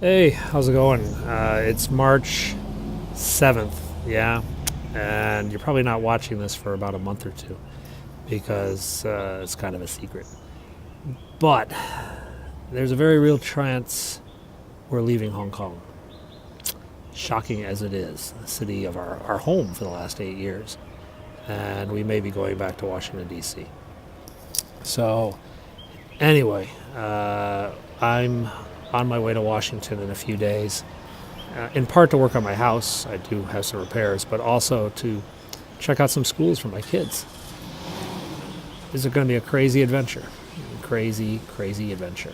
Hey, how's it going? It's March 7th, yeah, and you're probably not watching this for about a month or two because it's kind of a secret. But there's a very real chance we're leaving Hong Kong. Shocking as it is, the city of our home for the last 8 years, and we may be going back to Washington, D.C. So, anyway, I'm on my way to Washington in a few days, in part to work on my house. I do have some repairs, but also to check out some schools for my kids. This is going to be a crazy adventure. Crazy, crazy adventure.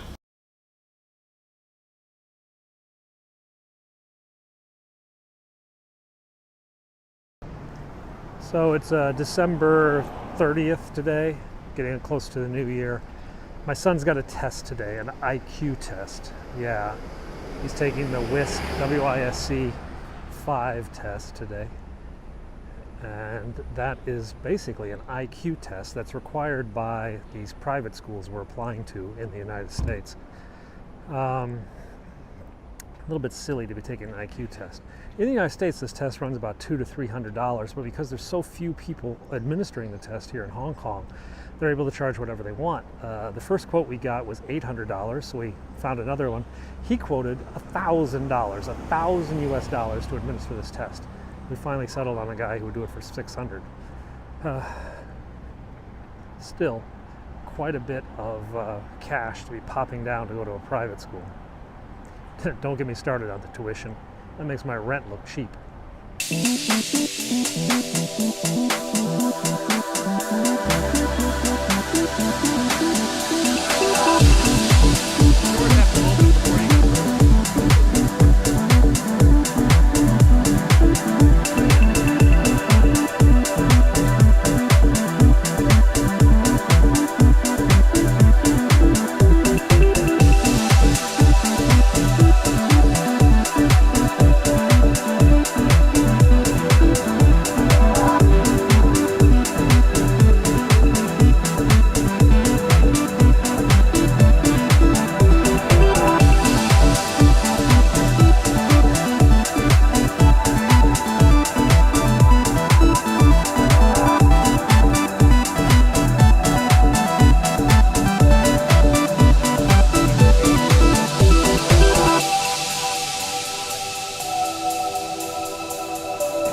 So it's December 30th today, getting close to the new year. My son's got a test today, an IQ test. Yeah, he's taking the WISC 5 test today. And that is basically an IQ test that's required by these private schools we're applying to in the United States. A little bit silly to be taking an IQ test. In the United States, this test runs about $200 to $300, but because there's so few people administering the test here in Hong Kong, they're able to charge whatever they want. The first quote we got was $800, so we found another one. He quoted $1,000, $1,000 US dollars to administer this test. We finally settled on a guy who would do it for $600. Still, quite a bit of cash to be popping down to go to a private school. Don't get me started on the tuition. That makes my rent look cheap.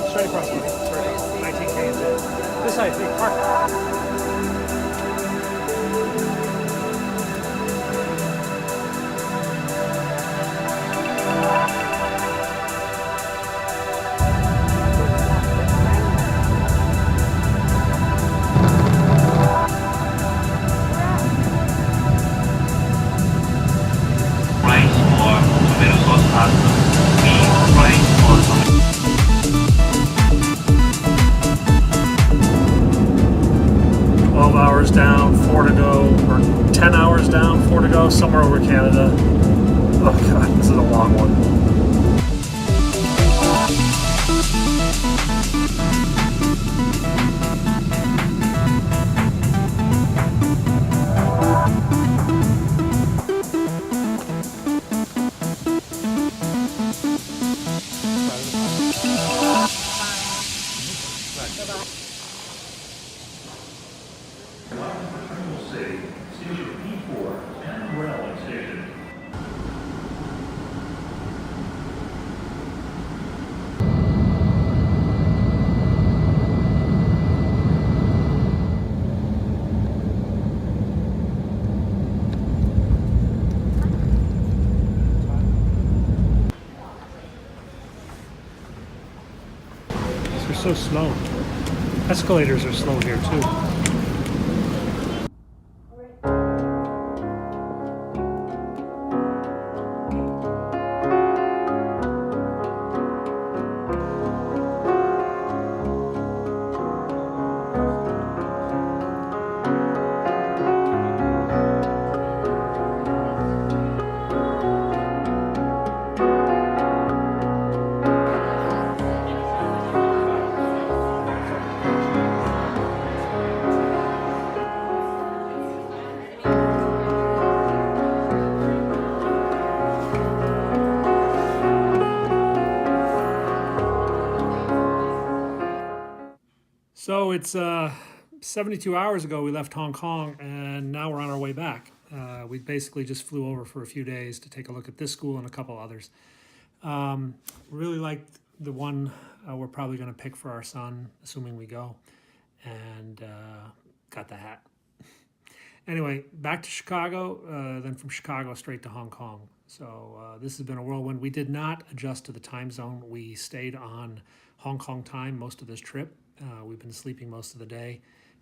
Straight across the street. 19K is it. This side, big park. Rice or tomato sauce pasta. Beef, rice or tomato. 12 hours down, 4 to go, or 10 hours down, 4 to go, somewhere over Canada. Oh god, this is a long one. They're so slow. Escalators are slow here too. So it's 72 hours ago we left Hong Kong, and now we're on our way back. We basically just flew over for a few days to take a look at this school and a couple others. Really liked the one we're probably going to pick for our son, assuming we go, and got the hat. Anyway, back to Chicago, then from Chicago straight to Hong Kong. So this has been a whirlwind. We did not adjust to the time zone. We stayed on Hong Kong time most of this trip. We've been sleeping most of the day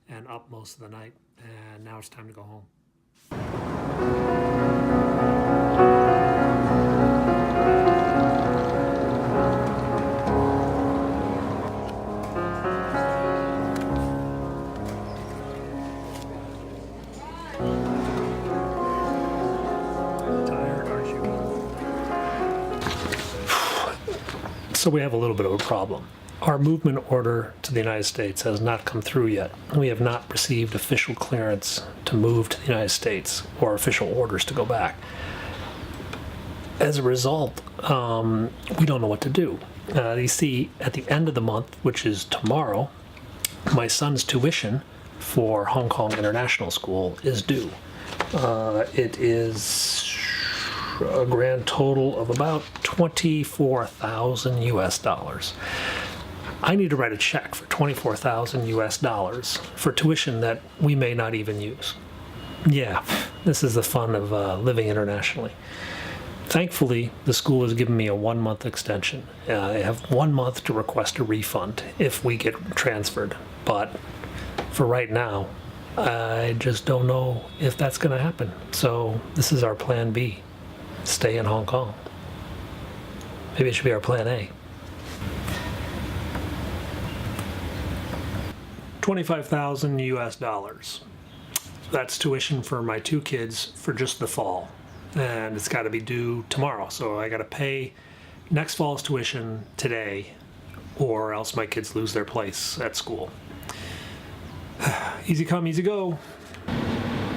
and up most of the night, and now it's time to go home. Tired, aren't you? So we have a little bit of a problem. Our movement order to the United States has not come through yet. We have not received official clearance to move to the United States or official orders to go back. As a result, we don't know what to do. You see, at the end of the month, which is tomorrow, my son's tuition for Hong Kong International School is due. It is a grand total of about 24,000 US dollars. I need to write a check for 24,000 US dollars for tuition that we may not even use. Yeah, this is the fun of living internationally. Thankfully, the school has given me a 1-month extension. I have 1 month to request a refund if we get transferred. But for right now, I just don't know if that's going to happen. So this is our plan B. Stay in Hong Kong. Maybe it should be our plan A. 25,000 US dollars. That's tuition for my 2 kids for just the fall. And it's got to be due tomorrow. So I got to pay next fall's tuition today, or else my kids lose their place at school. Easy come, easy go.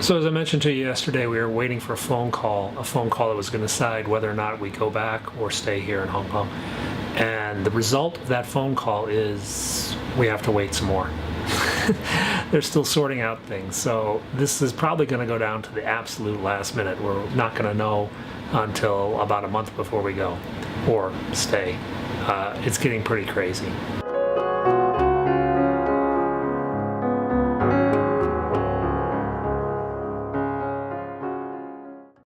So as I mentioned to you yesterday, we were waiting for a phone call that was going to decide whether or not we go back or stay here in Hong Kong. And the result of that phone call is we have to wait some more. They're still sorting out things. So this is probably going to go down to the absolute last minute. We're not going to know until about a month before we go or stay. It's getting pretty crazy.